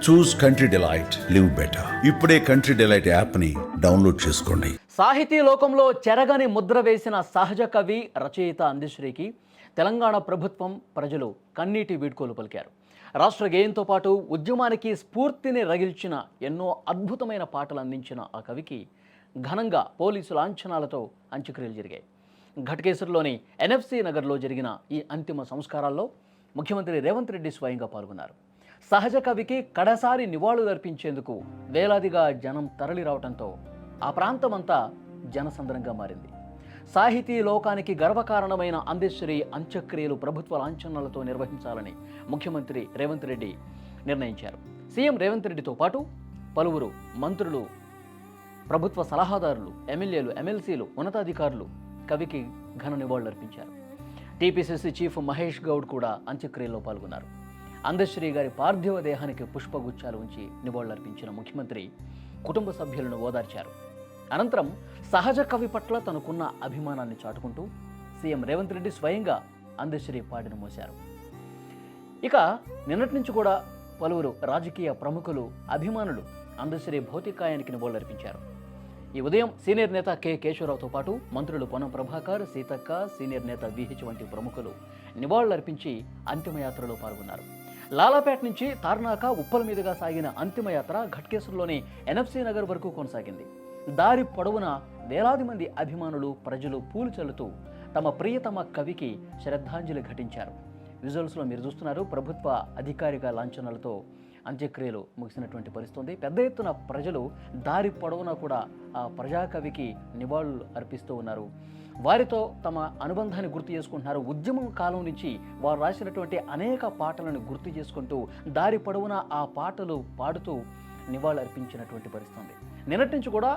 చూస్ country delight, live better. ఇప్పుడే country delight యాప్ని download చేసుకోండి. సాహితీ లోకంలో చెరగని ముద్ర వేసిన సహజ కవి రచయిత అందశ్రీకి తెలంగాణ ప్రభుత్వం, ప్రజలు కన్నీటి వీడ్కోలు పలికారు. రాష్ట్ర గేయంతో పాటు ఉద్యమానికి స్ఫూర్తిని రగిల్చిన ఎన్నో అద్భుతమైన పాటలు అందించిన ఆ కవికి ఘనంగా పోలీసు లాంఛనాలతో అంత్యక్రియలు జరిగాయి. ఘటకేసర్లోని ఎన్ఎఫ్సి నగర్లో జరిగిన ఈ అంతిమ సంస్కారాల్లో ముఖ్యమంత్రి రేవంత్ రెడ్డి స్వయంగా పాల్గొన్నారు. సహజ కవికి కడసారి నివాళులర్పించేందుకు వేలాదిగా జనం తరలి రావడంతో ఆ ప్రాంతమంతా జనసంద్రంగా మారింది. సాహితీ లోకానికి గర్వకారణమైన అందశ్రీ అంత్యక్రియలు ప్రభుత్వ లాంఛనాలతో నిర్వహించాలని ముఖ్యమంత్రి రేవంత్ రెడ్డి నిర్ణయించారు. సీఎం రేవంత్ రెడ్డితో పాటు పలువురు మంత్రులు, ప్రభుత్వ సలహాదారులు, ఎమ్మెల్యేలు, ఎమ్మెల్సీలు, ఉన్నతాధికారులు కవికి ఘన నివాళులర్పించారు. టీపీసీసీ చీఫ్ మహేష్ గౌడ్ కూడా అంత్యక్రియల్లో పాల్గొన్నారు. అందశ్రీ గారి పార్థివ దేహానికి పుష్పగుచ్చాలు ఉంచి నివాళులర్పించిన ముఖ్యమంత్రి కుటుంబ సభ్యులను ఓదార్చారు. అనంతరం సహజ కవి పట్ల తనకున్న అభిమానాన్ని చాటుకుంటూ సీఎం రేవంత్ రెడ్డి స్వయంగా అందశ్రీ పాటను మోశారు. ఇక నిన్నటి నుంచి కూడా పలువురు రాజకీయ ప్రముఖులు, అభిమానులు అందశ్రీ భౌతికాయానికి నివాళులర్పించారు. ఈ ఉదయం సీనియర్ నేత కె కేశవరావుతో పాటు మంత్రులు పొన్నం ప్రభాకర్, సీతక్క, సీనియర్ నేత విహెచ్ వంటి ప్రముఖులు నివాళులర్పించి అంతిమయాత్రలో పాల్గొన్నారు. లాలాపేట నుంచి తార్నాక, ఉప్పల మీదుగా సాగిన అంతిమయాత్ర ఘట్కేశ్వర్లోని ఎన్ఎఫ్సి నగర్ వరకు కొనసాగింది. దారి పొడవునా వేలాది మంది అభిమానులు, ప్రజలు పూలు చల్లుతూ తమ ప్రియతమ కవికి శ్రద్ధాంజలి ఘటించారు. విజువల్స్లో మీరు చూస్తున్నారు. ప్రభుత్వ అధికారిక లాంఛనాలతో అంత్యక్రియలు ముగిసినటువంటి పరిస్థితుంది. పెద్ద ఎత్తున ప్రజలు దారి పొడవునా కూడా ఆ ప్రజాకవికి నివాళులు అర్పిస్తూ ఉన్నారు. వారితో తమ అనుబంధాన్ని గుర్తు చేసుకుంటున్నారు. ఉద్యమం కాలం నుంచి వారు రాసినటువంటి అనేక పాటలను గుర్తు చేసుకుంటూ దారి పొడవునా ఆ పాటలు పాడుతూ నివాళులు అర్పించినటువంటి పరిస్థితుంది. నిన్నటి నుంచి కూడా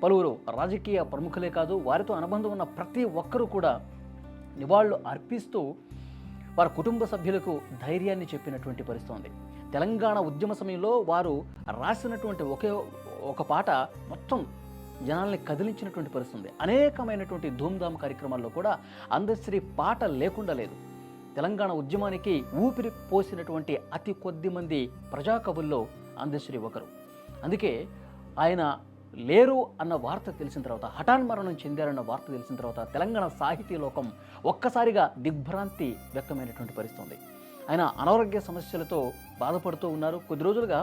పలువురు రాజకీయ ప్రముఖులే కాదు, వారితో అనుబంధం ఉన్న ప్రతి ఒక్కరూ కూడా నివాళులు అర్పిస్తూ వారి కుటుంబ సభ్యులకు ధైర్యాన్ని చెప్పినటువంటి పరిస్థితుంది. తెలంగాణ ఉద్యమ సమయంలో వారు రాసినటువంటి ఒక పాట మొత్తం జనాల్ని కదిలించినటువంటి పరిస్థితుంది. అనేకమైనటువంటి ధూమ్ధామ్ కార్యక్రమాల్లో కూడా అందశ్రీ పాట లేకుండా లేదు. తెలంగాణ ఉద్యమానికి ఊపిరి పోసినటువంటి అతి కొద్ది మంది ప్రజాకవుల్లో అందశ్రీ ఒకరు. అందుకే ఆయన లేరు అన్న వార్త తెలిసిన తర్వాత, హఠాన్మరణం చెందారన్న వార్త తెలిసిన తర్వాత తెలంగాణ సాహితీ లోకం ఒక్కసారిగా దిగ్భ్రాంతి వ్యక్తమైనటువంటి పరిస్థితుంది. ఆయన అనారోగ్య సమస్యలతో బాధపడుతూ ఉన్నారు. కొద్ది రోజులుగా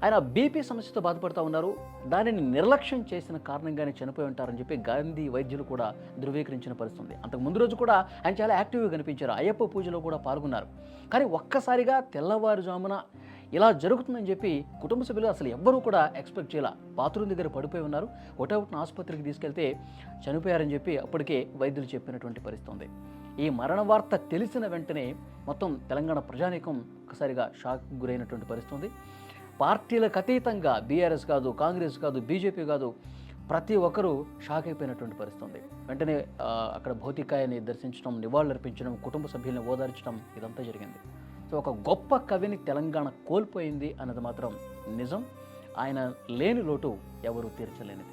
ఆయన బీపీ సమస్యతో బాధపడుతూ ఉన్నారు. దానిని నిర్లక్ష్యం చేసిన కారణంగానే చనిపోయి ఉంటారని చెప్పి గాంధీ వైద్యులు కూడా ధృవీకరించిన పరిస్థితుంది. అంతకు ముందు రోజు కూడా ఆయన చాలా యాక్టివ్గా కనిపించారు. అయ్యప్ప పూజలో కూడా పాల్గొన్నారు. కానీ ఒక్కసారిగా తెల్లవారుజామున ఇలా జరుగుతుందని చెప్పి కుటుంబ సభ్యులు అసలు ఎవ్వరూ కూడా ఎక్స్పెక్ట్ చేయాల. బాత్రూమ్ దగ్గర పడిపోయి ఉన్నారు. ఒకటొకటిన ఆసుపత్రికి తీసుకెళ్తే చనిపోయారని చెప్పి అప్పటికే వైద్యులు చెప్పినటువంటి పరిస్థితుంది. ఈ మరణ వార్త తెలిసిన వెంటనే మొత్తం తెలంగాణ ప్రజానీకం ఒకసారిగా షాక్ గురైనటువంటి పరిస్థితుంది. పార్టీలకు అతీతంగా బీఆర్ఎస్ కాదు, కాంగ్రెస్ కాదు, బీజేపీ కాదు, ప్రతి ఒక్కరూ షాక్ అయిపోయినటువంటి పరిస్థితుంది. వెంటనే అక్కడ భౌతికాయాన్ని దర్శించడం, నివాళులర్పించడం, కుటుంబ సభ్యుల్ని ఓదార్చడం ఇదంతా జరిగింది. సో ఒక గొప్ప కవిని తెలంగాణ కోల్పోయింది అన్నది మాత్రం నిజం. ఆయన లేని లోటు ఎవరూ తీర్చలేనిది.